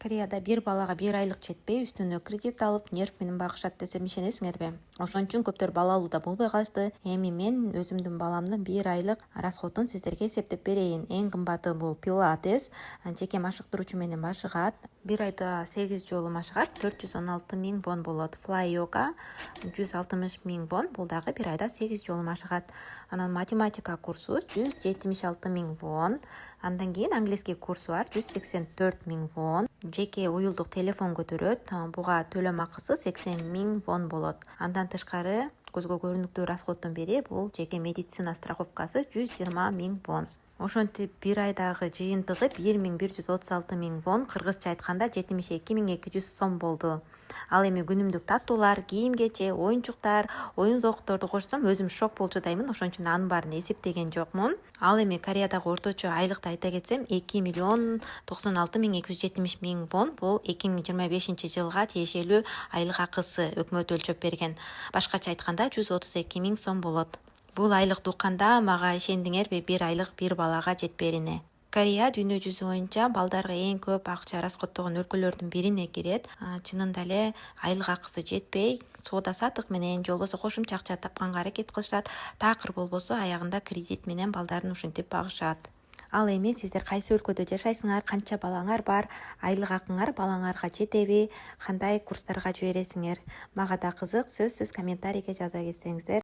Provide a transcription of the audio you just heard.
Кореяда бир балага 1 айлык жетпей, үстүнө кредит алып, нерв менен багышат десем ишенесиңерби? Ошон үчүн көптөр бала алууда болбой калышты. Эми мен өзүмдүн баламдын 1 айлык расходун сиздерге эсептеп берейин. Эң кымбаты бул пилатес, жеке машыктыруучу менен машыгат. 1 айда 8 жолу машыгат, 416 000 вон болот. Fly yoga 160 000 вон, бул дагы 1 айда 8 жолу машыгат. Анан математика курсу 176 000 вон. Андан кийин английский курсу бар 184 000 вон. Жеке уюлдук телефон көтөрөт. Буга төлөм акысы 80 000 вон болот. Андан тышкары көзгө көрүнүктүү расходдун бири бул жеке медицина страховкасы 120 000 вон. Ошентип 1 айдагы жыйынтыгы 1136 000 вон, кыргызча айтканда 72 200 сом болду. Ал эми күнүмдүк таттуулар, кийим-кече, оюнчуктар, оюн зоокторду кошсом өзүм шок болчу даймын, ошон үчүн анын баарын эсептеген жокмун. Ал эми Кореядагы орточо айлыкты айта кетсем 2,96 270 000 вон, бул 2025 жылга тиешелүү айлык акысы өкмөт өлчөп берген. Башкача айтканда 132 000 сом болот. Бул айлыкты укканда мага ишендиңерби, 1 айлык 1 балага жетперине. Корея дүйнө жүзү боюнча балдарга эң көп акча расходтогон өлкөлөрдүн бирине кирет. Чынында эле айлык акысы жетпей, соода сатык менен, же болбосо кошумча акча тапканга аракет кылышат. Такыр болбосо аягында кредит менен балдарын ушинтип багышат. Ал эми сиздер кайсы өлкөдө жашайсыңар, канча балаңар бар, айлык акыңар балаңарга жетеби, кандай курстарга жибересиңер? Мага да кызык, сөзсүз комментарийге жаза кетсеңиздер.